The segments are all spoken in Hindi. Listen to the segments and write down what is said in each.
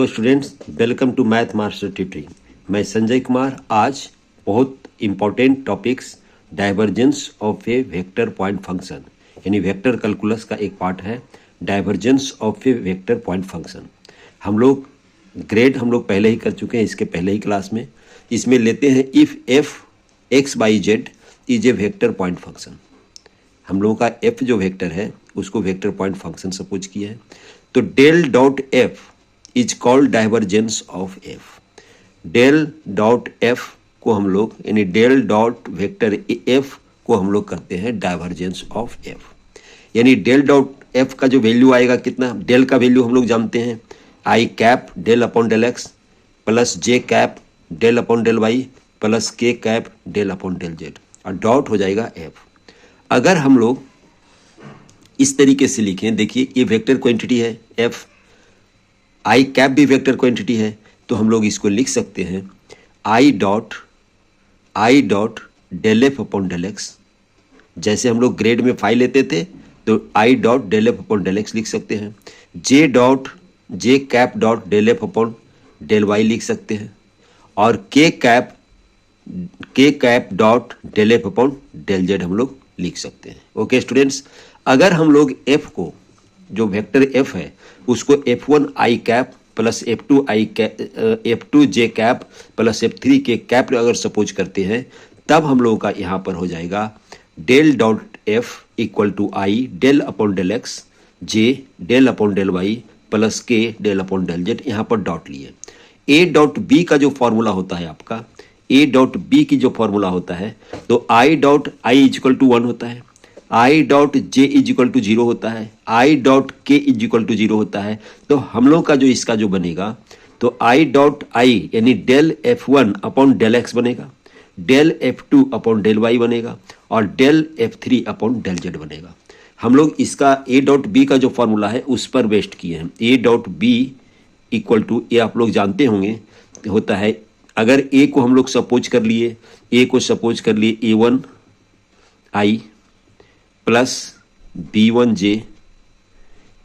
Hello students, welcome to math master tutoring. मैं संजय कुमार। आज बहुत important topics divergence of a vector point function यानी वेक्टर कैलकुलस का एक पार्ट है divergence of a vector point function. हम लोग पहले ही कर चुके हैं इसके पहले ही क्लास में। इसमें लेते हैं if F x by Z is a vector point function. हम लोगों का एफ जो वेक्टर है उसको वेक्टर पॉइंट फंक्शन सपोज किया है। तो del dot F is called divergence of F. Del dot F को हम लोग यानी डेल डॉट वेक्टर एफ को हम लोग करते हैं डाइवर्जेंस ऑफ एफ। यानी डेल डॉट एफ का जो वैल्यू आएगा कितना, डेल का वैल्यू हम लोग जानते हैं i cap del upon del x plus j cap del upon del Y plus k cap del upon del Z और डॉट हो जाएगा एफ। अगर हम लोग इस तरीके से लिखें, देखिए ये वेक्टर क्वांटिटी है एफ, आई कैप भी वेक्टर क्वांटिटी है, तो हम लोग इसको लिख सकते हैं I dot del F upon del X. जैसे हम लोग ग्रेड में फाई लेते थे तो आई dot del F upon del X लिख सकते हैं। J cap dot del F upon del Y लिख सकते हैं और K cap dot del F upon del Z हम लोग लिख सकते हैं। ओके स्टूडेंट्स, अगर हम लोग एफ को जो वेक्टर एफ है उसको F1 आई कैप प्लस F2 जे कैप प्लस F3 के कैप अगर सपोज करते हैं तब हम लोगों का यहाँ पर हो जाएगा del dot F equal to I del upon del X J del upon del Y plus K del upon del Z. यहाँ पर डॉट लिए ए डॉट बी का जो फॉर्मूला होता है आपका, ए डॉट बी की जो फॉर्मूला होता है तो आई डॉट आई इक्वल टू 1 होता है, I dot J is equal to 0 होता है, I dot K is equal to 0 होता है। तो हम लोग का जो इसका जो बनेगा तो आई डॉट आई यानी del F1 upon del X बनेगा, del F2 upon del Y बनेगा और del F3 upon del Z बनेगा। हम लोग इसका ए डॉट बी का जो फॉर्मूला है उस पर बेस्ड किए हैं। A dot B equal to, ये आप लोग जानते होंगे होता है, अगर ए को हम लोग सपोज कर लिए A1 आई प्लस B1 जे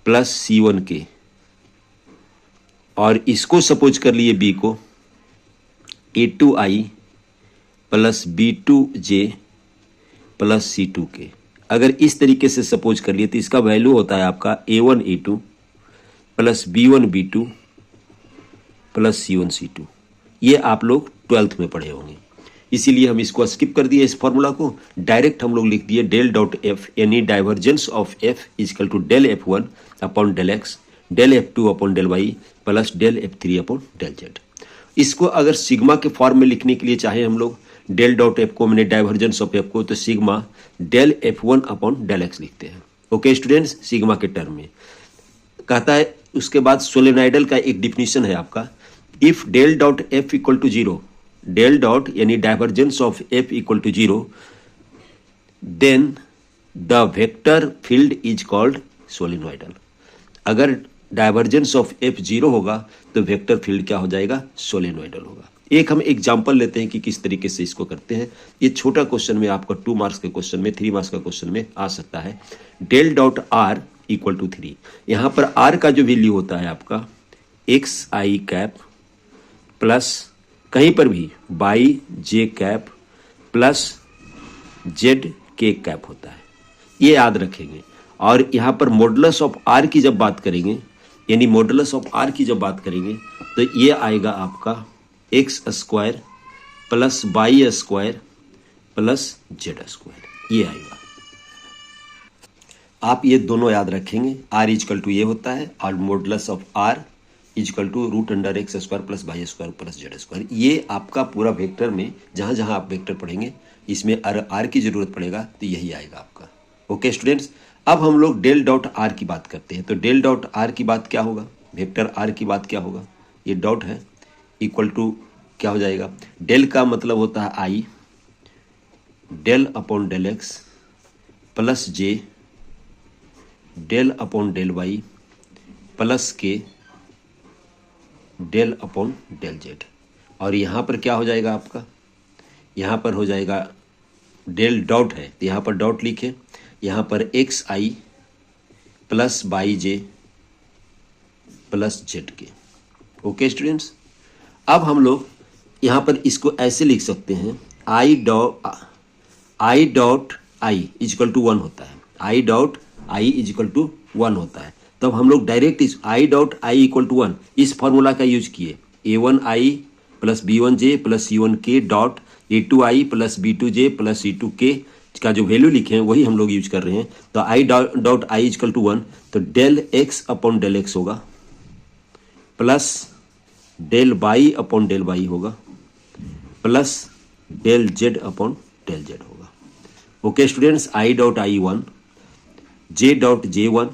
प्लस C1 के और इसको सपोज कर लिए B को A2 आई प्लस B2 जे प्लस C2 के। अगर इस तरीके से सपोज कर लिए तो इसका वैल्यू होता है आपका A1 A2 plus B1 B2 plus C1 C2। ये आप लोग 12th में पढ़े होंगे, इसीलिए हम इसको स्किप कर दिए इस फॉर्मूला को। डायरेक्ट हम लोग लिख दिए डेल डॉट एफ यानी divergence of F is equal to del F1 upon del X del F2 upon del Y plus del F3 upon del Z. इसको अगर सिग्मा के फॉर्म में लिखने के लिए चाहे हम लोग डेल डॉट एफ को मैंने डाइवर्जेंस ऑफ एफ को तो sigma del F1 upon del X लिखते हैं। ओके स्टूडेंट्स, सिग्मा के टर्म में कहता है। उसके बाद सोलेनॉइडल का एक डिफिनीशन है आपका, if del dot F equal to 0, del dot यानी divergence of F equal to 0, then the vector field is called solenoidal. अगर डाइवर्जेंस ऑफ एफ 0 होगा तो वेक्टर फील्ड क्या हो जाएगा, सोलेनॉइडल होगा। एक हम एग्जांपल लेते हैं कि किस तरीके से इसको करते हैं। ये छोटा क्वेश्चन में आपका 2 मार्क्स के क्वेश्चन में, 3 मार्क्स का क्वेश्चन में आ सकता है। Del dot R equal to 3, यहाँ पर आर का जो वैल्यू होता है आपका एक्स आई कैप प्लस कहीं पर भी by J cap plus Z K cap होता है, ये याद रखेंगे। और यहाँ पर मॉडुलस ऑफ आर की जब बात करेंगे यानी मॉडुलस ऑफ आर की जब बात करेंगे तो ये आएगा आपका x square plus by square plus Z square, ये आएगा। आप ये दोनों याद रखेंगे, आर इजकल टू ये होता है और modulus of R is equal to root under X square plus Y square plus Z square. ये आपका पूरा वेक्टर में जहाँ जहाँ आप वेक्टर पढ़ेंगे इसमें आर की जरूरत पड़ेगा तो यही आएगा आपका। ओके स्टूडेंट्स, अब हम लोग डेल डॉट आर की बात करते हैं। तो डेल डॉट आर की बात क्या होगा, वेक्टर आर की बात क्या होगा, ये डॉट है इक्वल टू क्या हो जाएगा, डेल का मतलब होता है I del upon del x plus J del upon del Y plus K del upon del Z. और यहाँ पर क्या हो जाएगा आपका, यहाँ पर हो जाएगा डेल डॉट है तो यहाँ पर डॉट लिखे, यहाँ पर x I plus by J plus Z के। ओके स्टूडेंट्स, अब हम लोग यहाँ पर इसको ऐसे लिख सकते हैं I dot I is equal to 1 होता है, I dot I is equal to 1 होता है। तब हम लोग डायरेक्ट इस I dot I equal to 1 इस फॉर्मूला का यूज किए, A1i plus B1j plus C1k dot A2i plus B2j plus C2k का जो वैल्यू लिखे हैं वही हम लोग यूज कर रहे हैं। तो आई डॉट आई इजिकल टू 1, तो del X upon del X होगा plus del Y upon del Y होगा plus del Z upon del Z होगा। Okay students, I dot I 1, J dot J 1,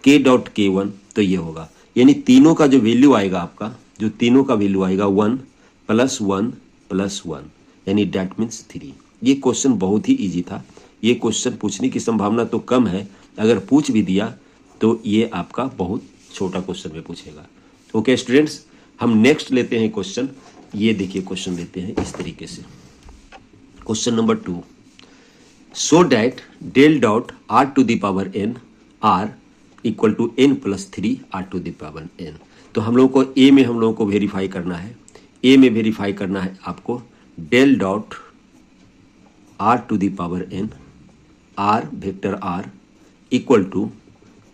K dot के 1, तो ये होगा, यानी तीनों का जो वैल्यू आएगा आपका, जो तीनों का वैल्यू आएगा 1 प्लस 1 प्लस 1, यानी डैट मीन्स 3। ये क्वेश्चन बहुत ही इजी था, ये क्वेश्चन पूछने की संभावना तो कम है, अगर पूछ भी दिया तो ये आपका बहुत छोटा क्वेश्चन में पूछेगा। ओके स्टूडेंट्स, हम नेक्स्ट लेते हैं क्वेश्चन। ये देखिए क्वेश्चन लेते हैं इस तरीके से, question number 2, so that del dot are to the power N R equal to N plus 3 are to the power N. तो हम लोग को ए में हम लोगों को वेरीफाई करना है, ए में वेरीफाई करना है आपको del dot are to the power N, R vector R equal to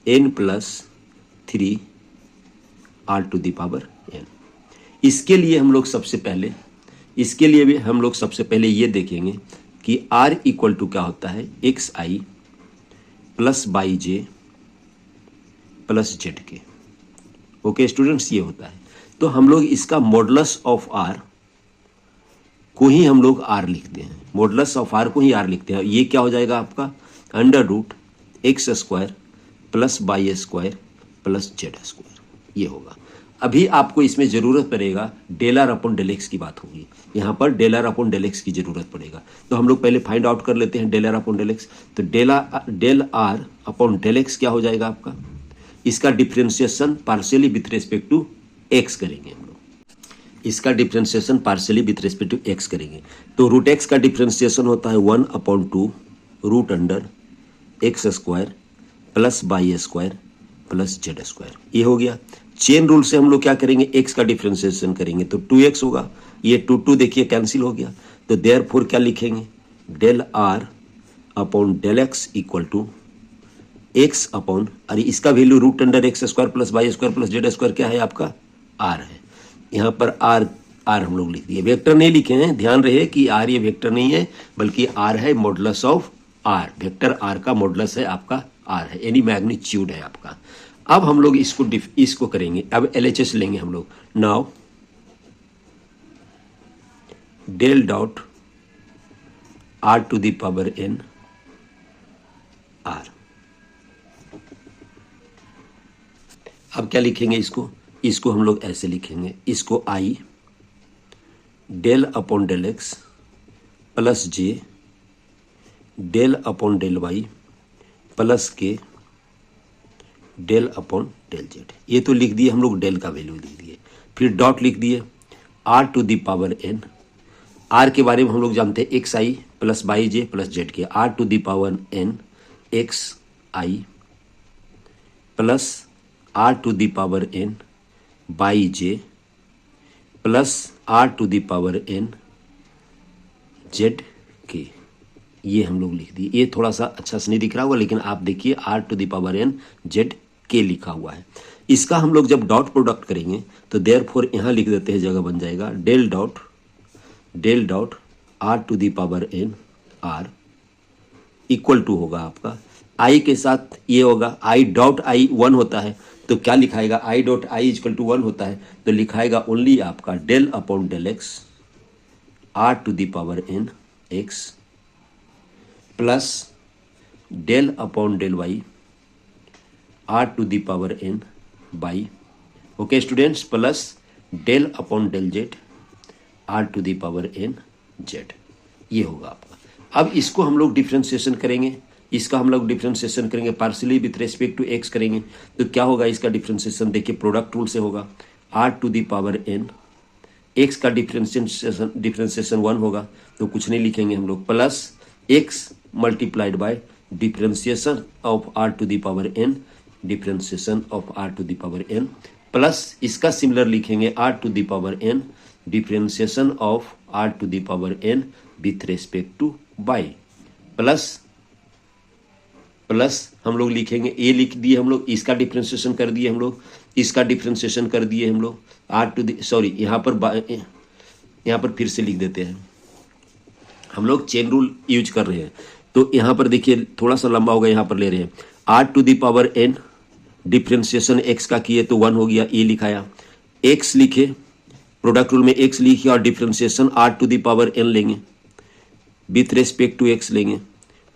N plus 3 are to the power N. इसके लिए हम लोग सबसे पहले ये देखेंगे कि r इक्वल टू क्या होता है, x I plus by J plus Z के। ओके स्टूडेंट्स, ये होता है। तो हम लोग इसका मॉडुलस ऑफ r को ही हम लोग r लिखते हैं, मॉडुलस ऑफ r को ही r लिखते हैं। ये क्या हो जाएगा आपका under root X square plus by square plus Z square, ये होगा। अभी आपको इसमें जरूरत पड़ेगा del are upon del x की बात होगी, यहाँ पर del are upon del x की जरूरत पड़ेगा। तो हम लोग पहले फाइंड आउट कर लेते हैं del are upon del X. तो del are upon del X क्या हो जाएगा आपका, इसका differentiation partially with respect to X करेंगे हम लोग, इसका differentiation partially with respect to X करेंगे। तो रूट एक्स का डिफ्रेंशिएशन होता है 1/2 root under X square plus by square plus Z square, ये हो गया। चेन रूल से हम लोग क्या करेंगे, एक्स का डिफ्रेंशिएशन करेंगे तो 2x होगा, ये 2 देखिए कैंसिल हो गया। तो देयरफॉर क्या लिखेंगे, del are upon del x equal to X upon, अरे इसका value root under X square plus Y square plus Z square क्या है आपका आर है। यहाँ पर आर हम लोग लिख दिए, वेक्टर नहीं लिखे हैं, ध्यान रहे कि आर ये वेक्टर नहीं है बल्कि आर है modulus of R, vector are का मॉडुलस है आपका आर है, यानी मैग्नीट्यूड है आपका। अब हम लोग इसको करेंगे, अब LHS लेंगे हम लोग। Now del dot are to the power N R, अब क्या लिखेंगे इसको हम लोग ऐसे लिखेंगे, इसको I del upon del x plus J del upon del Y plus K del upon del Z, ये तो लिख दिए हम लोग, डेल का वैल्यू लिख दिए, फिर डॉट लिख दिए R to the power N. R के बारे में हम लोग जानते हैं X I plus by J plus Z के, R to the power N X I plus R to the power N Y J plus R to the power N Z K, ये हम लोग लिख दिए। ये थोड़ा सा अच्छा से नहीं दिख रहा होगा लेकिन आप देखिए R to the power N Z के लिखा हुआ है। इसका हम लोग जब डॉट प्रोडक्ट करेंगे तो देयरफॉर यहाँ लिख देते हैं, जगह बन जाएगा del dot are to the power N R equal to होगा आपका आई के साथ ये होगा आई डॉट आई 1 होता है तो क्या लिखाएगा, I dot I equal to 1 होता है तो लिखाएगा ओनली आपका del upon del X R to the power N X plus del upon del Y R to the power N Y, okay students, plus del upon del Z R to the power N Z, ये होगा आपका। अब इसको हम लोग डिफ्रेंशिएशन करेंगे, इसका हम लोग डिफ्रेंशिएशन करेंगे partially with respect to X करेंगे तो क्या होगा इसका डिफ्रेंशिएशन, देखिए प्रोडक्ट रूल से होगा R to the power N, X का डिफ्रेंशिएशन 1 होगा तो कुछ नहीं लिखेंगे हम लोग, plus X multiplied by differentiation of R to the power N, differentiation of R to the power N plus इसका सिमिलर लिखेंगे r to the power n differentiation of r to the power n with respect to y plus हम लोग लिखेंगे, ये लिख दिए हम लोग, इसका डिफरेंशिएशन कर दिए हम लोग, इसका डिफरेंशिएशन कर दिए हम लोग, r टू द सॉरी यहाँ पर फिर से लिख देते हैं, हम लोग चेन रूल यूज कर रहे हैं। तो यहाँ पर देखिए थोड़ा सा लंबा होगा, यहाँ पर ले रहे हैं r to the power n differentiation x का किए तो 1 हो गया, ये लिखाया, x लिखे, प्रोडक्ट रूल में x लिखे और differentiation r to the power n लेंगे विथ रेस्पेक्ट टू x लेंगे,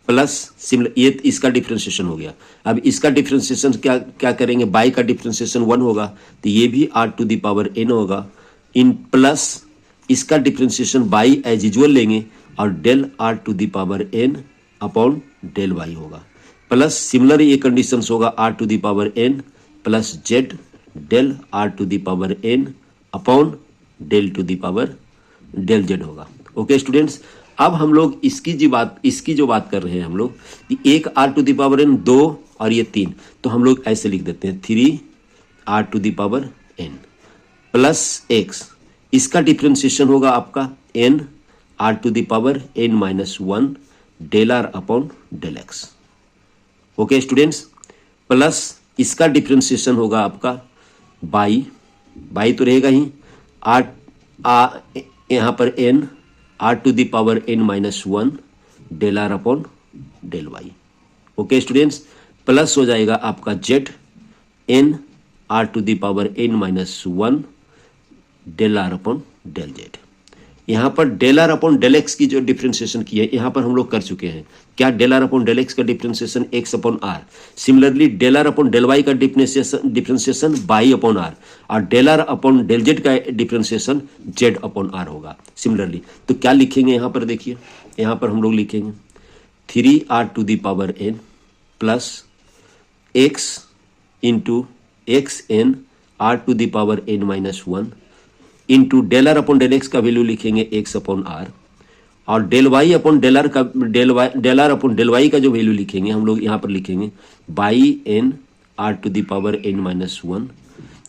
प्लस सिमिलर ये इसका डिफरेंशिएशन हो गया। अब इसका डिफरेंशिएशन क्या करेंगे, बाई का डिफरेंशिएशन 1 होगा तो ये भी r to the power n होगा, इन प्लस इसका डिफरेंशिएशन बाई एज यूजुअल लेंगे और del r to the power n upon del y होगा, प्लस सिमिलर ये कंडीशंस होगा r to the power n plus z del r to the power n upon del to the power del z होगा। ओके स्टूडेंट्स, अब हम लोग इसकी जो बात कर रहे हैं हम लोग, एक r to the power n 2 और ये 3, तो हम लोग ऐसे लिख देते हैं 3 r to the power n plus x, इसका डिफरेंशिएशन होगा आपका n r to the power n minus 1 del r upon del x। Okay students, plus इसका डिफरेंशिएशन होगा आपका बाई तो रहेगा ही, यहाँ पर n r to the power n minus 1 del r upon del y। Okay students, plus हो जाएगा आपका z n r to the power n minus 1 del r upon del z। यहाँ पर del r upon del x की जो डिफरेंशिएशन की है यहाँ पर हम लोग कर चुके हैं, क्या del r upon del x का differentiation x upon r, similarly del r upon del y का डिफरेंशिएशन बाई अपॉन r और del r upon del z का डिफरेंशिएशन z अपॉन r होगा सिमिलरली। तो क्या लिखेंगे यहाँ पर, देखिए यहाँ पर हम लोग लिखेंगे 3r to the power n plus x into x n r to the power n minus 1 into del r upon del x का वैल्यू लिखेंगे x अपॉन r और del y upon del r upon del y का जो वैल्यू लिखेंगे हम लोग यहाँ पर लिखेंगे y n r to the power n minus 1,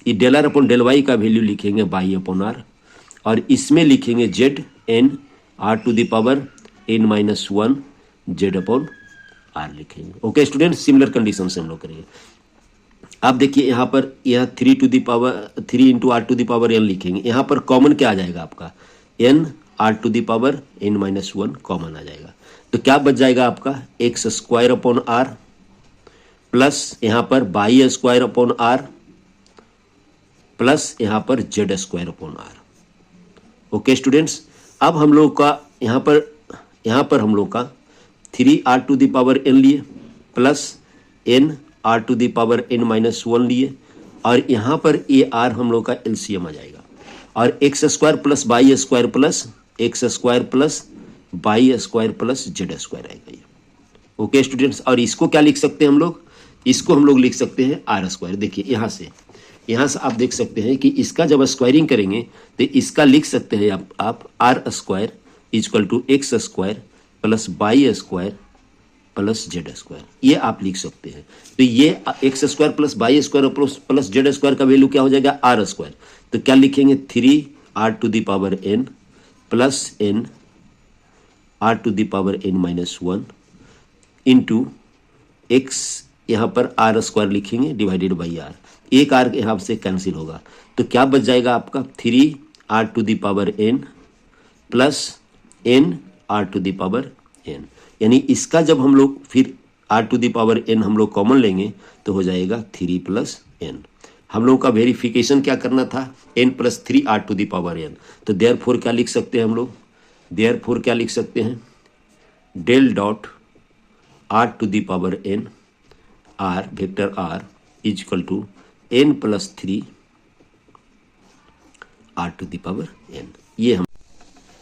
ये del r upon del y का वैल्यू लिखेंगे बाई अपॉन r और इसमें लिखेंगे z n r to the power n minus 1 z upon r लिखेंगे। ओके स्टूडेंट, सिमिलर कंडीशन से हम लोग करेंगे। आप देखिए यहाँ पर यह 3 to the power 3 into r to the power n लिखेंगे, यहाँ पर कॉमन क्या आ जाएगा आपका n r to the power n minus 1 common आ जाएगा, तो क्या बच जाएगा आपका x square upon r plus यहाँ पर Y square upon r plus यहाँ पर Z square upon r। Okay students, अब हम लोग का यहाँ पर हम लोग का 3r to the power n लिए plus n r to the power n minus 1 लिए और यहाँ पर ये r हम लोग का एलसीएम आ जाएगा और x square plus by square plus x square plus by square plus Z square आएगा ये। ओके स्टूडेंट्स, और इसको क्या लिख सकते हैं हम लोग, इसको हम लोग लिख सकते हैं आर स्क्वायर। देखिए यहाँ से आप देख सकते हैं कि इसका जब स्क्वायरिंग करेंगे तो इसका लिख सकते हैं आप r square is equal to x square plus by square plus Z square, ये आप लिख सकते हैं। तो ये x square plus by square plus Z square का वैल्यू क्या हो जाएगा आर स्क्वायर, तो क्या लिखेंगे 3r to the power n plus n r to the power n minus 1 into x, यहाँ पर आर स्क्वायर लिखेंगे डिवाइडेड बाई आर, एक आर यहाँ से कैंसिल होगा तो क्या बच जाएगा आपका 3r to the power n plus n r to the power n, यानी इसका जब हम लोग फिर r to the power n हम लोग कॉमन लेंगे तो हो जाएगा 3 प्लस n। हम लोगों का वेरिफिकेशन क्या करना था n plus 3r to the power n, तो देयरफॉर क्या लिख सकते हैं हम लोग, देयरफॉर क्या लिख सकते हैं del dot r to the power n r vector r is equal to n plus 3 r to the power n। ये हम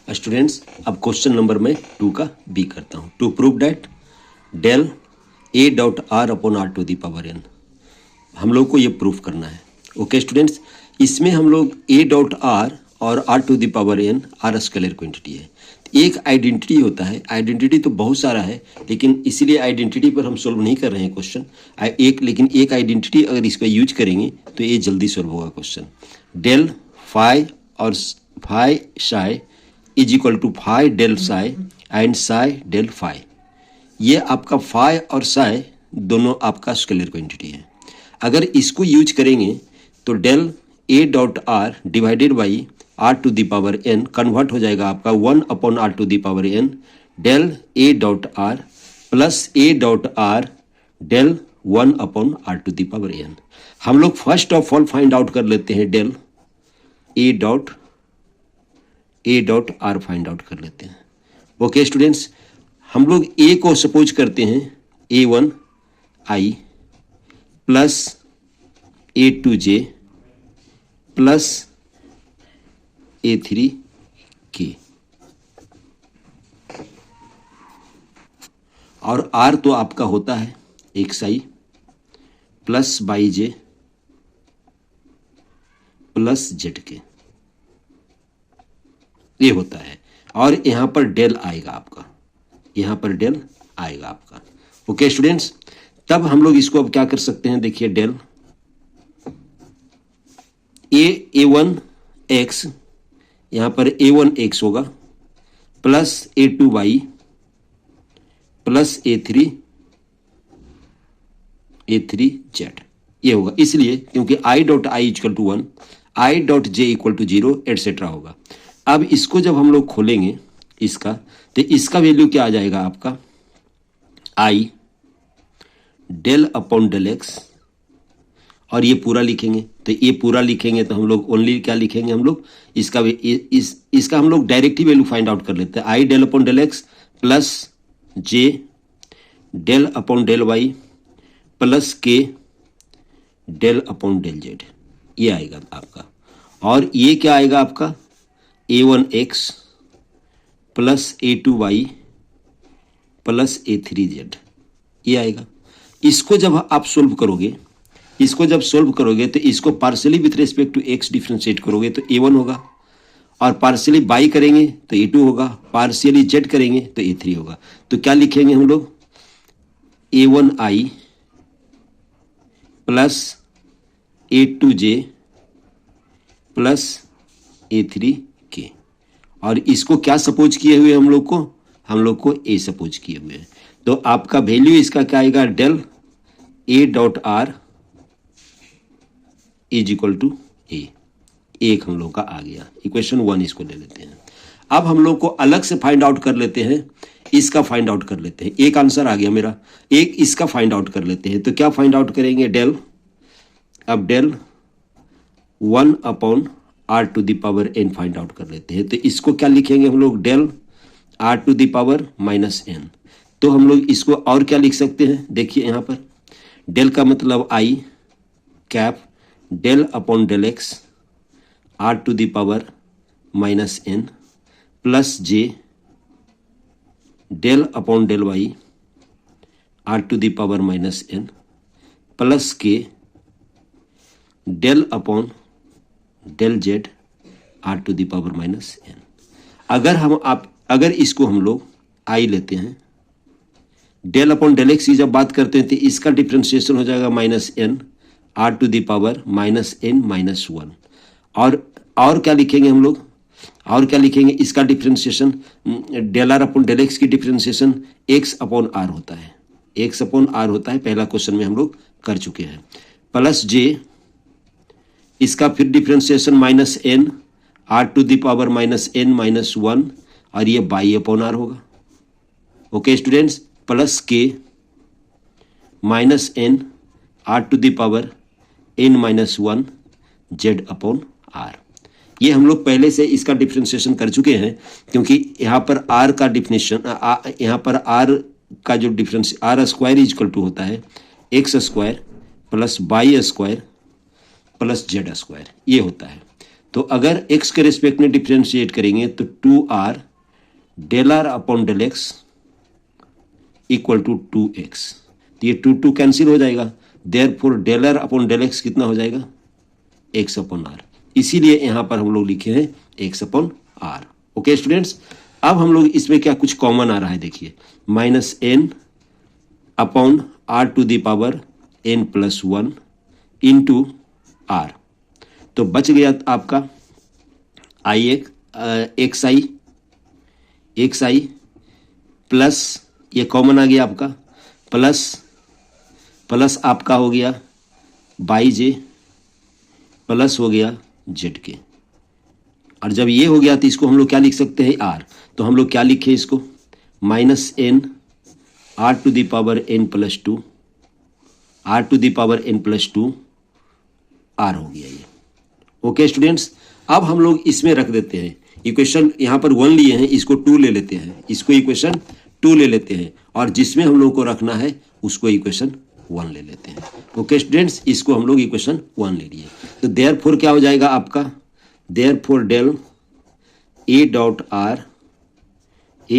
स्टूडेंट्स, अब क्वेश्चन नंबर मैं 2 का बी करता हूँ। To prove that del a dot r upon r to the power n, हम लोग को ये प्रूफ करना है। ओके स्टूडेंट्स, इसमें हम लोग a डॉट r और r to the power n r scalar quantity है, एक आइडेंटिटी होता है, आइडेंटिटी तो बहुत सारा है, लेकिन इसीलिए आइडेंटिटी पर हम सोल्व नहीं कर रहे हैं क्वेश्चन। लेकिन एक आइडेंटिटी अगर इसका यूज करेंगे तो ये जल्दी सोल्व होगा क्वेश्चन। डेल फाई और phi psi is equal to phi del psi and psi del phi. ये आपका फाई और साई दोनों आपका स्केलर क्वांटिटी है। अगर इसको यूज करेंगे तो del A dot are divided by r to the power n convert हो जाएगा आपका 1/r to the power n del A dot r plus a dot r del 1/r to the power n. हम लोग first of all find out कर लेते हैं डेल ए डॉट आर फाइंड आउट कर लेते हैं। ओके स्टूडेंट्स, हम लोग ए को सपोज करते हैं A1 आई प्लस A2j प्लस A3k और R तो आपका होता है xi plus yj plus zk, ये होता है। और यहां पर डेल आएगा आपका, यहां पर डेल आएगा आपका। ओके स्टूडेंट्स, तब हम लोग इसको अब क्या कर सकते हैं, देखिए डेल A1 x, यहां पर A1 x होगा plus A2 y plus A3 z, ये होगा। इसलिए क्योंकि i dot I equal to 1, i dot j equal to 0 et cetera होगा। अब इसको जब हम लोग खोलेंगे इसका, तो इसका वैल्यू क्या आ जाएगा आपका, i del upon del x, और ये पूरा लिखेंगे। तो ये पूरा लिखेंगे तो हम लोग ओनली क्या लिखेंगे, हम लोग इसका हम लोग डायरेक्ट ही वैल्यू फाइंड आउट कर लेते हैं। I del upon del x plus J del upon del Y plus K del upon del Z, ये आएगा आपका। और ये क्या आएगा आपका, A1x plus A2y plus A3z, ये आएगा। इसको जब आप सोल्व करोगे, इसको जब सोल्व करोगे तो इसको partially with respect to x differentiate करोगे तो A1 होगा, और पार्शियली बाई करेंगे तो A2 होगा, पार्शियली z करेंगे तो A3 होगा। तो क्या लिखेंगे हम लोग, A1i plus A2j plus A3k, और इसको क्या सपोज किए हुए हम लोग को A सपोज किए हुए हैं। तो आपका वैल्यू इसका क्या आएगा, del A dot R is equal to A, एक हम लोग का आ गया। इक्वेशन 1 इसको ले लेते हैं। अब हम लोग को अलग से फाइंड आउट कर लेते हैं, इसका फाइंड आउट कर लेते हैं। एक आंसर आ गया मेरा, एक इसका फाइंड आउट कर लेते हैं। तो क्या फाइंड आउट करेंगे, डेल, अब del 1/r to the power n find out कर लेते हैं। तो इसको क्या लिखेंगे हम लोग, del r to the power minus n। तो हम लोग इसको और क्या लिख सकते हैं, देखिए यहाँ पर डेल का मतलब i cap del upon del x r to the power minus n plus j del upon del y r to the power minus n plus k del upon del z r to the power minus n। अगर इसको हम लोग i लेते हैं, डेल अपॉन डेल एक्स की जब बात करते हैं तो इसका डिफ्रेंशिएशन हो जाएगा minus n r to the power minus n minus 1। और क्या लिखेंगे हम लोग, और क्या लिखेंगे, इसका differentiation del are upon del x की डिफ्रेंशिएशन x अपॉन आर होता है, x अपॉन आर होता है, पहला क्वेश्चन में हम लोग कर चुके हैं। प्लस j, इसका फिर differentiation minus n r to the power minus n minus 1, और ये बाई अपॉन आर होगा। Okay students, plus k minus n r to the power n minus 1 z upon r। ये हम लोग पहले से इसका डिफ्रेंशिएशन कर चुके हैं, क्योंकि यहाँ पर r का डिफिनेशन, यहाँ पर r का जो difference r square is equal to होता है x square plus Y square plus Z square, ये होता है। तो अगर x के रिस्पेक्ट में डिफ्रेंशिएट करेंगे तो 2r del are upon del x equal to 2x, तो ये 2 कैंसिल हो जाएगा। Therefore del are upon del x कितना हो जाएगा, x अपॉन आर। इसीलिए यहाँ पर हम लोग लिखे हैं x upon r. Okay students, अब हम लोग इसमें क्या कुछ कॉमन आ रहा है, देखिए minus N upon are to the power N plus 1 into r. तो बच गया आपका आई एक्स आई प्लस ये कॉमन आ गया आपका प्लस आपका हो गया बाई जे प्लस हो गया जेड के। और जब ये हो गया तो इसको हम लोग क्या लिख सकते हैं, आर। तो हम लोग क्या लिखे इसको, minus n are to the power N plus 2 are to the power N plus 2 r हो गया ये। ओके स्टूडेंट्स, अब हम लोग इसमें रख देते हैं इक्वेशन, यहाँ पर 1 लिए हैं, इसको 2 ले लेते हैं, इसको इक्वेशन 2 ले लेते हैं, और जिसमें हम लोग को रखना है उसको इक्वेशन 1 ले लेते हैं। ओके स्टूडेंट्स, इसको हम लोग इक्वेशन 1 ले लिए। तो देयरफॉर क्या हो जाएगा आपका, therefore del A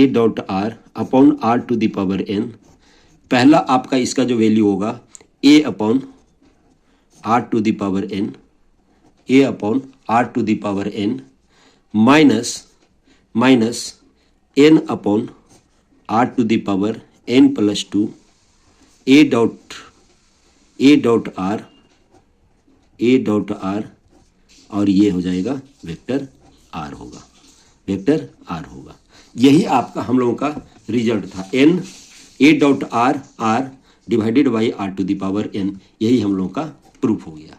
dot R upon are to the power N, पहला आपका इसका जो वैल्यू होगा A upon are to the power N, A upon are to the power N minus N upon are to the power N plus 2 A dot R और ये हो जाएगा वेक्टर आर होगा, वेक्टर आर होगा। यही आपका हम लोगों का रिजल्ट था, N A dot are divided by r to the power n, यही हम लोगों का प्रूफ हो गया।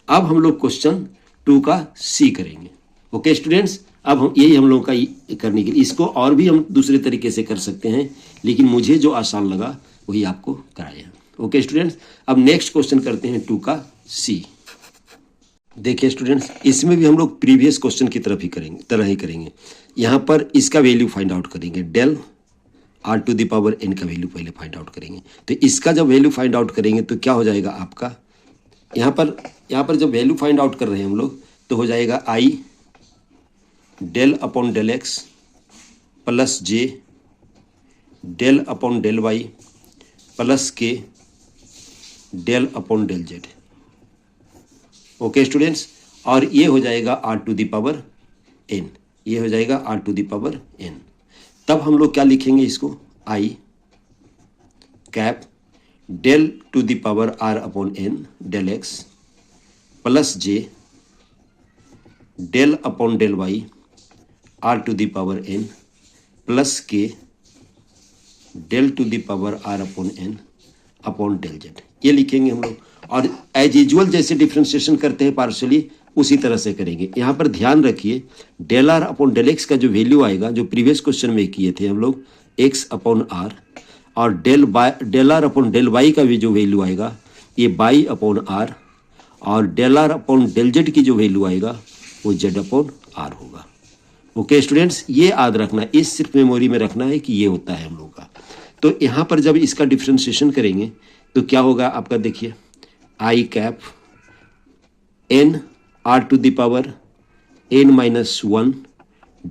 अब हम लोग क्वेश्चन 2 का सी करेंगे। ओके स्टूडेंट्स, अब हम यही हम लोग का करने के लिए, इसको और भी हम दूसरे तरीके से कर सकते हैं, लेकिन मुझे जो आसान लगा वही आपको कराया। ओके स्टूडेंट्स, अब नेक्स्ट क्वेश्चन करते हैं 2 का सी। देखिए स्टूडेंट्स, इसमें भी हम लोग प्रीवियस क्वेश्चन की तरह ही करेंगे। यहाँ पर इसका वैल्यू फाइंड आउट करेंगे, del are to the power N का वैल्यू पहले फाइंड आउट करेंगे। तो इसका जब वैल्यू फाइंड आउट करेंगे तो क्या हो जाएगा आपका, यहाँ पर जब वैल्यू फाइंड आउट कर रहे हैं हम लोग, तो हो जाएगा I del upon del x plus J del upon del Y plus K del upon del Z. Okay students, और ये हो जाएगा are to the power N, ये हो जाएगा are to the power N. तब हम लोग क्या लिखेंगे इसको, I cap del to the power are upon N del x plus J del upon del Y R to the power N plus K del to the power are upon n upon del Z, ये लिखेंगे हम लोग। और एज यूजुअल जैसे डिफ्रेंशिएशन करते हैं पार्शियली, उसी तरह से करेंगे। यहाँ पर ध्यान रखिए, del are upon del x का जो वैल्यू आएगा, जो प्रीवियस क्वेश्चन में किए थे हम लोग, एक्स अपॉन आर, और del are upon del y का भी जो वैल्यू आएगा ये बाई अपॉन आर, और del are upon del z की जो वैल्यू आएगा वो जेड अपॉन आर होगा। ओके स्टूडेंट्स, ये याद रखना, इस सिर्फ मेमोरी में रखना है कि ये होता है हम लोग का। तो यहाँ पर जब इसका डिफ्रेंशिएशन करेंगे तो क्या होगा आपका, देखिए I cap N are to the power N minus 1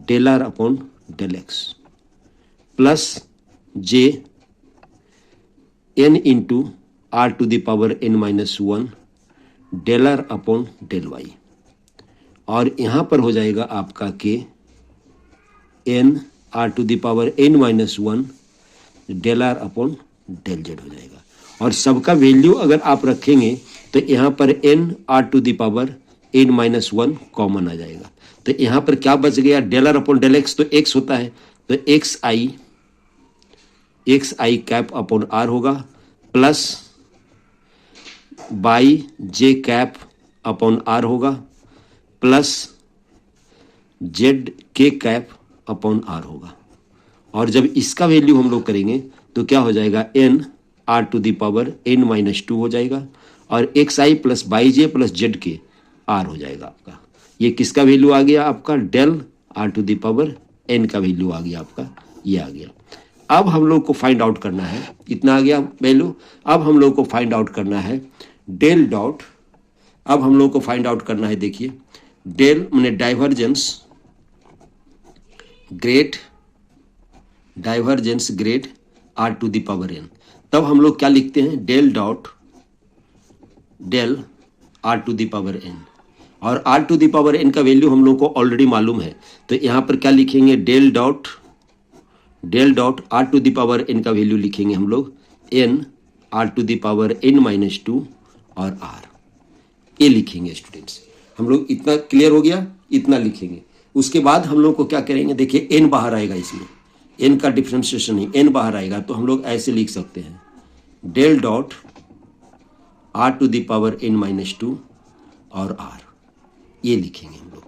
del are upon del x plus J N into are to the power N minus 1 del are upon del Y, और यहाँ पर हो जाएगा आपका K N are to the power N minus 1 del are upon del Z हो जाएगा। और सबका वैल्यू अगर आप रखेंगे तो यहाँ पर N are to the power N minus 1 common आ जाएगा। तो यहाँ पर क्या बच गया, del are upon del X तो एक्स होता है, तो X I cap upon are होगा plus by J cap upon are होगा plus Z K cap upon are होगा। और जब इसका वैल्यू हम लोग करेंगे तो क्या हो जाएगा, n are to the power N minus 2 हो जाएगा, और x I plus by J plus Z के आर हो जाएगा आपका। ये किसका वैल्यू आ गया आपका, del are to the power N का वैल्यू आ गया आपका, ये आ गया। अब हम लोग को फाइंड आउट करना है, इतना आ गया वैल्यू। अब हम लोग को फाइंड आउट करना है डेल डॉट, अब हम लोग को फाइंड आउट करना है, देखिए डेल मैंने divergence grad R to the power N. तब हम लोग क्या लिखते हैं, del dot del are to the power N, और are to the power N का वैल्यू हम लोग को ऑलरेडी मालूम है, तो यहाँ पर क्या लिखेंगे, del dot del dot are to the power N का वैल्यू लिखेंगे हम लोग n are to the power N minus 2 और आर, ये लिखेंगे स्टूडेंट्स। हम लोग इतना क्लियर हो गया, इतना लिखेंगे। उसके बाद हम लोग को क्या करेंगे, देखिए एन बाहर आएगा, इसमें एन का डिफ्रेंशिएशन नहीं, एन बाहर आएगा, तो हम लोग ऐसे लिख सकते हैं del dot are to the power N minus 2 और आर, ये लिखेंगे हम लोग।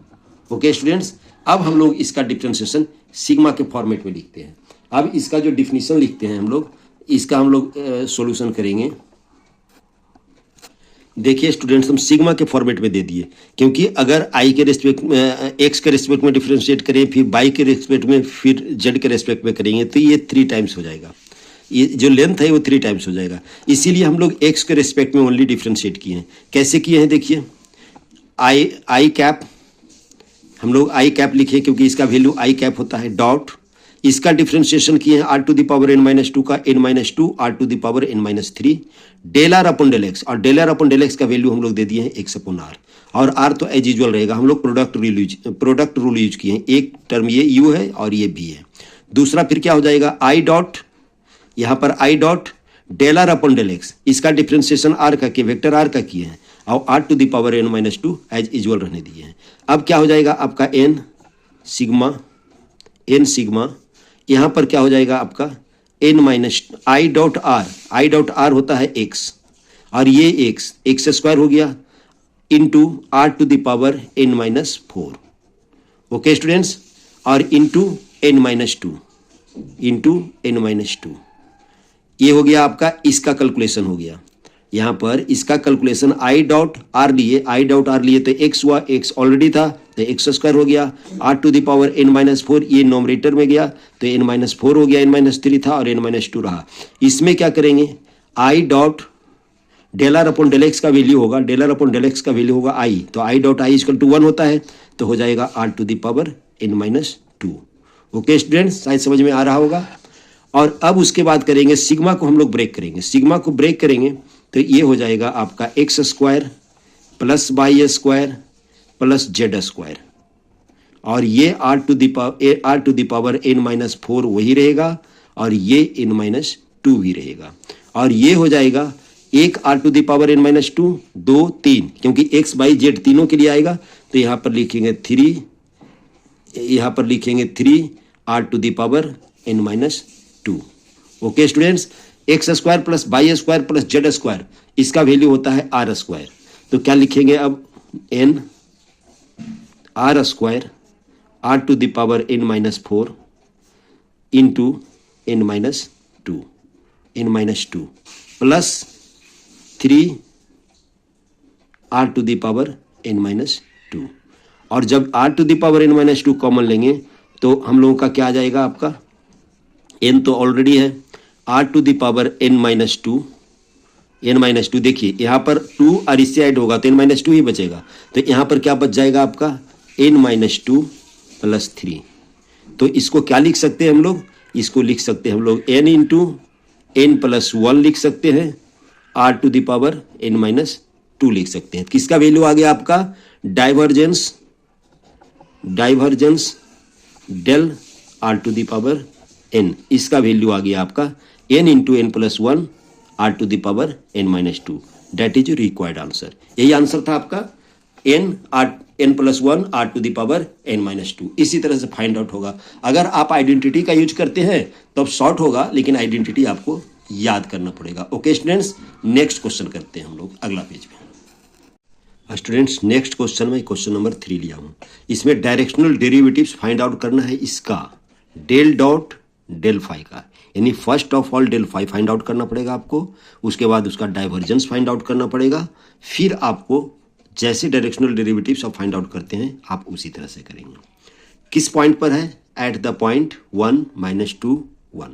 ओके स्टूडेंट्स, अब हम लोग इसका डिफ्रेंशिएशन सिग्मा के फॉर्मेट में लिखते हैं। अब इसका जो डिफिनीशन लिखते हैं हम लोग, इसका हम लोग सॉल्यूशन करेंगे। देखिए स्टूडेंट्स, हम सिग्मा के फॉर्मेट में दे दिए, क्योंकि अगर आई के रेस्पेक्ट में, एक्स के रेस्पेक्ट में डिफरेंशिएट करें, फिर बाई के रेस्पेक्ट में, फिर जेड के रेस्पेक्ट में करेंगे, तो ये 3 टाइम्स हो जाएगा। ये जो लेंथ है वो 3 टाइम्स हो जाएगा। इसीलिए हम लोग एक्स के रेस्पेक्ट में ओनली डिफरेंशिएट किए हैं। कैसे किए हैं देखिए, आई कैप, हम लोग आई कैप लिखे क्योंकि इसका वैल्यू आई कैप होता है, डॉट इसका डिफरेंशिएशन किए हैं are to the power N minus 2 का N minus 2 are to the power N minus 3 del are upon del x, और del are upon del x का वैल्यू हम लोग दे दिए हैं एक्स अपॉन आर, और आर तो एज यूजुअल रहेगा। हम लोग प्रोडक्ट रूल यूज किए हैं। एक टर्म ये यू है और ये बी है। दूसरा फिर क्या हो जाएगा, आई डॉट, यहाँ पर i dot del are upon del x, इसका डिफरेंशिएशन आर का किए, वेक्टर आर का किए हैं, और are to the power N minus 2 as usual रहने दिए हैं। अब क्या हो जाएगा आपका एन सिग्मा, यहाँ पर क्या हो जाएगा आपका n minus i dot r होता है एक्स, और ये एक्स स्क्वायर हो गया into are to the power N minus 4। Okay students, और इंटू एन माइनस 2 ये हो गया आपका, इसका कैलकुलेशन हो गया। यहाँ पर इसका कैलकुलेशन आई डॉट आर लिए तो एक्स हुआ, एक्स ऑलरेडी था तो एक्स स्क्वायर हो गया, r to the power N minus 4 ये नॉमिनेटर में गया तो एन माइनस 4 हो गया, एन माइनस 3 था और एन माइनस 2 रहा। इसमें क्या करेंगे, i dot del are upon del x का वैल्यू होगा, del are upon del x का वैल्यू होगा आई, तो आई डॉट आई इक्वल टू 1 होता है, तो हो जाएगा are to the power N minus 2। Okay students, शायद समझ में आ रहा होगा। और अब उसके बाद करेंगे सिग्मा को हम लोग ब्रेक करेंगे। सिग्मा को ब्रेक करेंगे तो ये हो जाएगा आपका x square plus Y square plus Z square, और ये r to the power N minus 4 वही रहेगा, और ये एन माइनस 2 भी रहेगा, और ये हो जाएगा एक r to the power N minus 2 2 3, क्योंकि एक्स बाई जेड तीनों के लिए आएगा, तो यहाँ पर लिखेंगे 3 are to the power N minus 2। Okay students, x square plus Y square plus Z square, इसका वैल्यू होता है आर स्क्वायर, तो क्या लिखेंगे अब n r square r to the power N minus 4 into n minus 2 plus 3 are to the power N minus 2, और जब r to the power N minus 2 common लेंगे तो हम लोगों का क्या आ जाएगा, आपका एन तो ऑलरेडी है, r to the power N minus 2, देखिए यहाँ पर 2 और इससे ऐड होगा तो एन माइनस 2 ही बचेगा, तो यहाँ पर क्या बच जाएगा आपका एन माइनस 2 प्लस 3। तो इसको क्या लिख सकते हैं हम लोग, इसको लिख सकते हैं हम लोग एन इंटू एन प्लस 1 लिख सकते हैं, are to the power N minus 2 लिख सकते हैं। किसका वैल्यू आ गया आपका, divergence del are to the power n, इसका वैल्यू आ गया आपका n into n plus 1 r to the power N minus 2, that is required answer. यही आंसर था आपका n plus 1 r to the power N minus 2। इसी तरह से फाइंड आउट होगा। अगर आप आइडेंटिटी का यूज करते हैं तो अब शॉर्ट होगा, लेकिन आइडेंटिटी आपको याद करना पड़ेगा। ओके स्टूडेंट्स, नेक्स्ट क्वेश्चन करते हैं हम लोग अगला पेज में। स्टूडेंट्स, नेक्स्ट क्वेश्चन में क्वेश्चन नंबर 3 लिया हूँ। इसमें डायरेक्शनल डेरिवेटिव्स फाइंड आउट करना है, इसका डेल डॉट डेल फाई का, यानी first of all del phi find out करना पड़ेगा आपको, उसके बाद उसका डाइवर्जेंस फाइंड आउट करना पड़ेगा, फिर आपको जैसे डायरेक्शनल डेरिवेटिव्स आप फाइंड आउट करते हैं आप उसी तरह से करेंगे। किस पॉइंट पर है, एट द पॉइंट 1 - 2 1,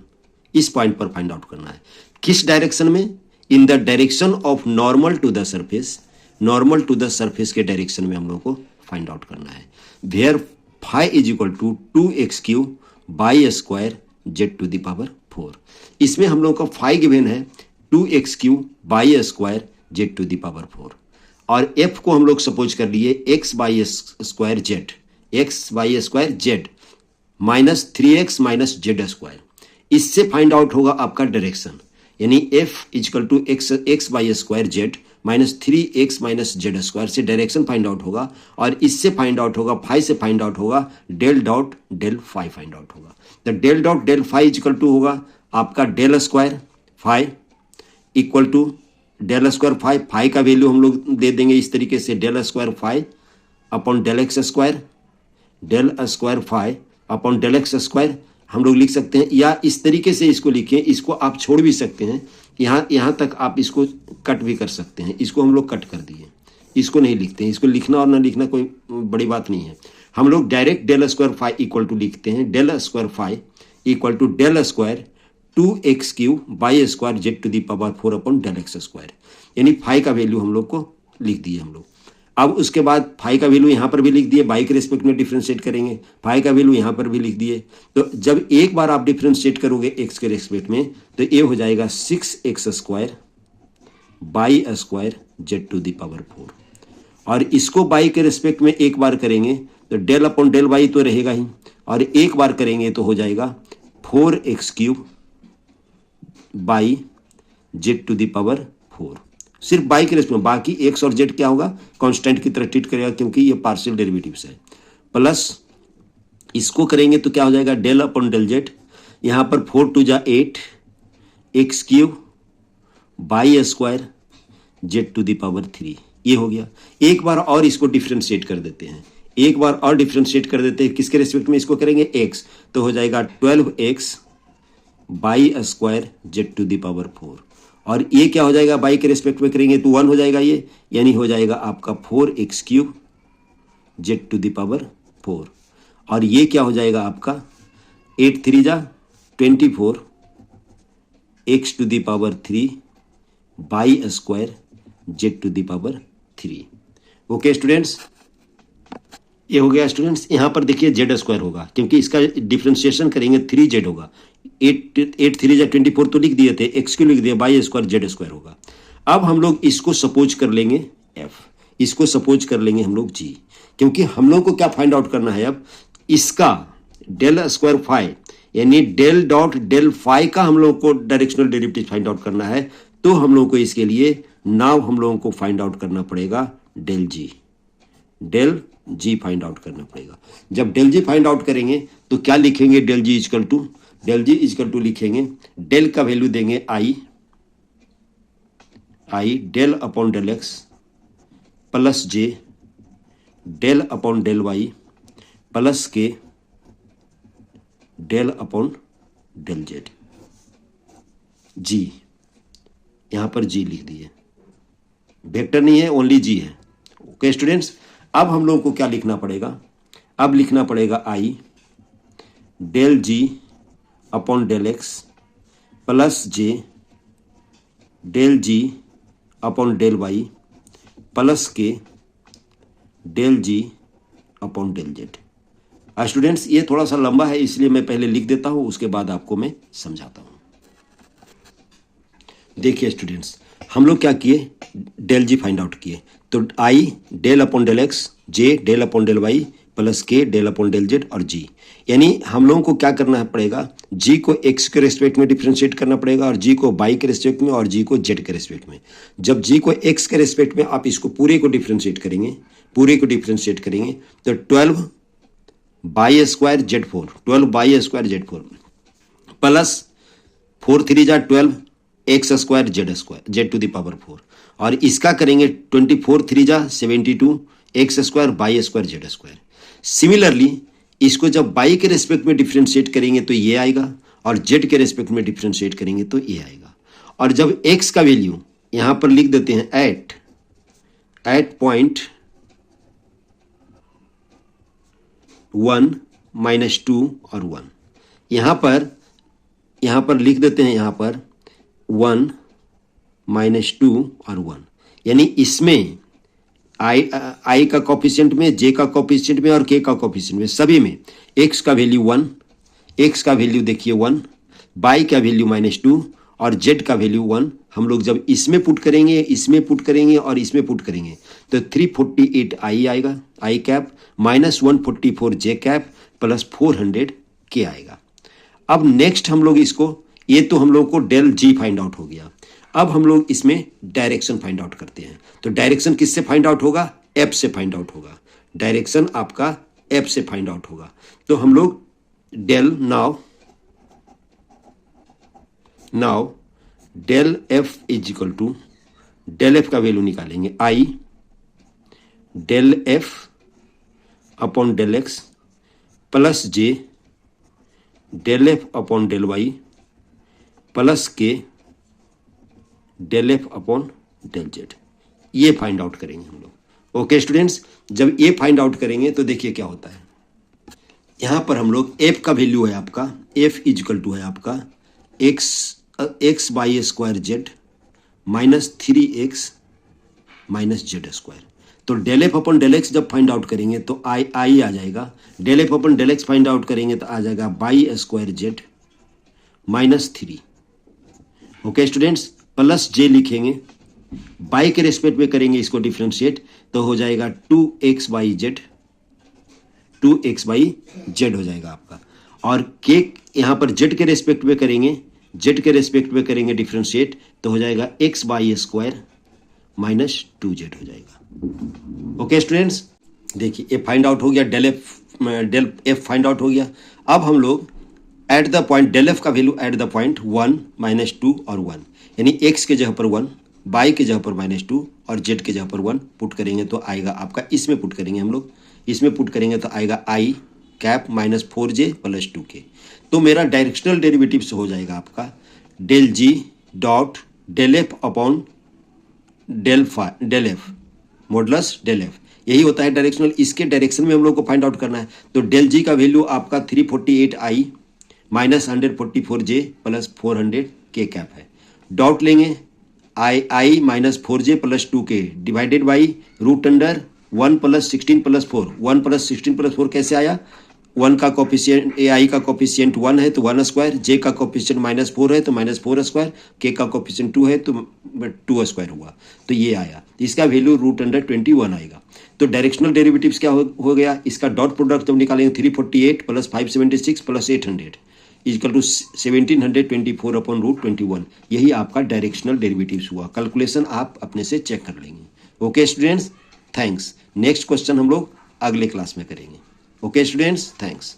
इस पॉइंट पर फाइंड आउट करना है। किस डायरेक्शन में, in the direction of normal to the surface, normal to the surface के डायरेक्शन में हम लोग को फाइंड आउट करना है। Where phi is equal to 2x³ by square z to the power 4। इसमें हम लोग का फाई गिवन है 2x³ by square z to the power 4, और f को हम लोग सपोज कर लिए x by square z, x by square Z minus 3x minus Z square. इससे फाइंड आउट होगा आपका डायरेक्शन, यानी f is equal to x by square Z minus 3x minus Z square से डायरेक्शन फाइंड आउट होगा, और इससे फाइंड आउट होगा, फाई से फाइंड आउट होगा del dot del phi find out होगा। तो del dot del phi is equal to होगा आपका del square phi equal to del square phi, phi का वैल्यू हम लोग दे देंगे इस तरीके से del square phi upon del x square, del square phi upon del x square हम लोग लिख सकते हैं, या इस तरीके से इसको लिखें, इसको आप छोड़ भी सकते हैं, यहाँ तक आप इसको कट भी कर सकते हैं। इसको हम लोग कट कर दिए, इसको नहीं लिखते हैं, इसको लिखना और ना लिखना कोई बड़ी बात नहीं है। हम लोग direct del square phi equal to लिखते हैं, del square phi equal to del square 2x³ by square z to the power 4 upon del x square, यानी फाई का वैल्यू हम लोग को लिख दिए हम लोग। अब उसके बाद फाई का वैल्यू यहाँ पर भी लिख दिए, बाई के रिस्पेक्ट में डिफ्रेंशिएट करेंगे, फाई का वैल्यू यहाँ पर भी लिख दिए। तो जब एक बार आप डिफ्रेंशिएट करोगे एक्स के रिस्पेक्ट में तो ये हो जाएगा 6x square by square z to the power 4, और इसको बाई के रिस्पेक्ट में एक बार करेंगे तो डेल अपॉन डेल वाई तो रहेगा ही, और एक बार करेंगे तो हो जाएगा 4x³ by z to the power 4, सिर्फ बाई के रेस्पेक्ट में, बाकी एक्स और जेड क्या होगा कांस्टेंट की तरह ट्रीट करेगा क्योंकि ये पार्शियल डेरिवेटिव्स है। प्लस इसको करेंगे तो क्या हो जाएगा डेल अपॉन डेल जेड, यहाँ पर 4 2 जा 8 x³ by square z to the power 3, ये हो गया। एक बार और इसको डिफ्रेंशिएट कर देते हैं, एक बार और डिफ्रेंशिएट कर देते हैं, किसके रेस्पेक्ट में इसको करेंगे x, तो हो जाएगा 12x by square z to the power 4, और ये क्या हो जाएगा बाई के रेस्पेक्ट में करेंगे तो 1 हो जाएगा ये, यानी हो जाएगा आपका 4x³ Z to the power 4, और ये क्या हो जाएगा आपका 8 3 जा 24 x to the power 3 by square z to the power 3। Okay students, ये हो गया स्टूडेंट्स। यहाँ पर देखिए जेड स्क्वायर होगा क्योंकि इसका डिफ्रेंशिएशन करेंगे 3z होगा, 8 3 जा 24 तो लिख दिए थे, x³ लिख दिया, बाई स्क्वायर जेड स्क्वायर होगा। अब हम लोग इसको सपोज कर लेंगे f, इसको सपोज कर लेंगे हम लोग g, क्योंकि हम लोग को क्या फाइंड आउट करना है अब इसका डेल स्क्वायर फाई यानी डेल डॉट डेल फाई का हम लोग को डायरेक्शनल डेरिवेटिव फाइंड आउट करना है। तो हम लोग को इसके लिए नाउ हम लोगों को फाइंड आउट करना पड़ेगा डेल जी फाइंड आउट करना पड़ेगा। जब डेल जी फाइंड आउट करेंगे तो क्या लिखेंगे डेल जी इजकल टू लिखेंगे, डेल का वैल्यू देंगे I del upon del x plus J del upon del Y plus K del upon del Z. G यहां पर जी लिख दिए, वेक्टर नहीं है ओनली जी है। ओके स्टूडेंट्स, अब हम लोगों को क्या लिखना पड़ेगा, अब लिखना पड़ेगा आई डेल जी upon del x plus J del जी upon del Y plus K del जी अपॉन डेल जेड। स्टूडेंट्स ये थोड़ा सा लंबा है इसलिए मैं पहले लिख देता हूं, उसके बाद आपको मैं समझाता हूं। देखिए स्टूडेंट्स, हम लोग क्या किए, डेल जी फाइंड आउट किए, तो I del upon del X, J del upon del Y plus K del upon del Z और जी, यानी हम लोगों को क्या करना पड़ेगा, जी को एक्स के रेस्पेक्ट में डिफ्रेंशिएट करना पड़ेगा और जी को वाई के रेस्पेक्ट में और जी को जेड के रेस्पेक्ट में। जब जी को एक्स के रेस्पेक्ट में आप इसको पूरे को डिफ्रेंशिएट करेंगे तो 12 by square z 4, 12 by square z 4 plus 4 3 जा 12 x square z to the power 4, और इसका करेंगे 24 3 जा 72 x square by square z square. Similarly इसको जब बाई के रेस्पेक्ट में डिफ्रेंशिएट करेंगे तो ये आएगा, और जेड के रेस्पेक्ट में डिफ्रेंशिएट करेंगे तो ये आएगा। और जब एक्स का वैल्यू यहां पर लिख देते हैं एट पॉइंट 1 -2 और 1, यहां पर लिख देते हैं, यहां पर 1 -2 और 1, यानी इसमें आई का कोफिशिएंट में, जे का कोफिशिएंट में और के का कोफिशिएंट में, सभी में एक्स का वैल्यू 1, एक्स का वैल्यू देखिए 1, बाई का वैल्यू -2 और जेड का वैल्यू 1। हम लोग जब इसमें पुट करेंगे और इसमें पुट करेंगे तो 348 आई आएगा, आई कैप -144 जे कैप प्लस 400 के आएगा। अब नेक्स्ट हम लोग इसको, ये तो हम लोग को डेल जी फाइंड आउट हो गया। अब हम लोग इसमें डायरेक्शन फाइंड आउट करते हैं। तो डायरेक्शन किससे फाइंड आउट होगा? एफ से फाइंड आउट होगा। डायरेक्शन आपका एफ से फाइंड आउट होगा। तो हम लोग del now del F is equal to, del F का वैल्यू निकालेंगे I del F upon del x plus J del F upon del Y plus K del F upon del Z. ये फाइंड आउट करेंगे हम लोग। ओके स्टूडेंट्स, जब ये फाइंड आउट करेंगे तो देखिए क्या होता है। यहां पर हम लोग एफ का वैल्यू है आपका, एफ इजकल टू है आपका X by square Z minus 3x minus Z square. तो del F upon del X जब फाइंड आउट करेंगे तो आई आ जाएगा। Del F upon del X find out करेंगे तो आ जाएगा Y square Z minus 3। Okay students, plus J लिखेंगे, बाई के रेस्पेक्ट में करेंगे इसको डिफ्रेंशिएट तो हो जाएगा 2x by Z, 2x by Z हो जाएगा आपका। और के यहाँ पर जेड के रेस्पेक्ट में करेंगे, जेड के रेस्पेक्ट में करेंगे डिफ्रेंशिएट तो हो जाएगा x by square minus 2z हो जाएगा। ओके स्टूडेंट्स, देखिए ये फाइंड आउट हो गया, डेल एफ फाइंड आउट हो गया। अब हम लोग at the point del F का value at the point 1 minus 2 और 1, यानी x के जगह पर 1, बाई के जगह पर माइनस 2 और जेड के जगह पर 1 पुट करेंगे तो आएगा आपका, इसमें पुट करेंगे हम लोग, इसमें पुट करेंगे तो आएगा आई cap minus 4j plus 2k। तो मेरा डायरेक्शनल डेरिवेटिव हो जाएगा आपका del G dot del F upon del F modulus del F. यही होता है डायरेक्शनल। इसके डायरेक्शन में हम लोग को फाइंड आउट करना है। तो डेल जी का वैल्यू आपका 348 आई माइनस 144j प्लस 400 के कैप है। डॉट लेंगे I minus 4j plus 2k divided by root under 1 plus 16 plus 4। 1 plus 16 plus 4 कैसे आया? 1 का कोफिशिएंट, ए आई का कोफिशिएंट 1 है तो 1 स्क्वायर, जे का कोफिशिएंट माइनस 4 है तो माइनस 4 स्क्वायर, के का कोफिशिएंट 2 है तो 2 स्क्वायर हुआ, तो ये आया। इसका वैल्यू रूट अंडर 21 आएगा। तो डायरेक्शनल डेरिवेटिव्स क्या हो गया? इसका डॉट प्रोडक्ट जब निकालेंगे 348 plus 576 plus 800 equal to 1724 upon root 21। यही आपका डायरेक्शनल डेरिवेटिव्स हुआ। कैलकुलेशन आप अपने से चेक कर लेंगे। Okay students, thanks. Next question हम लोग अगले क्लास में करेंगे। Okay students, thanks.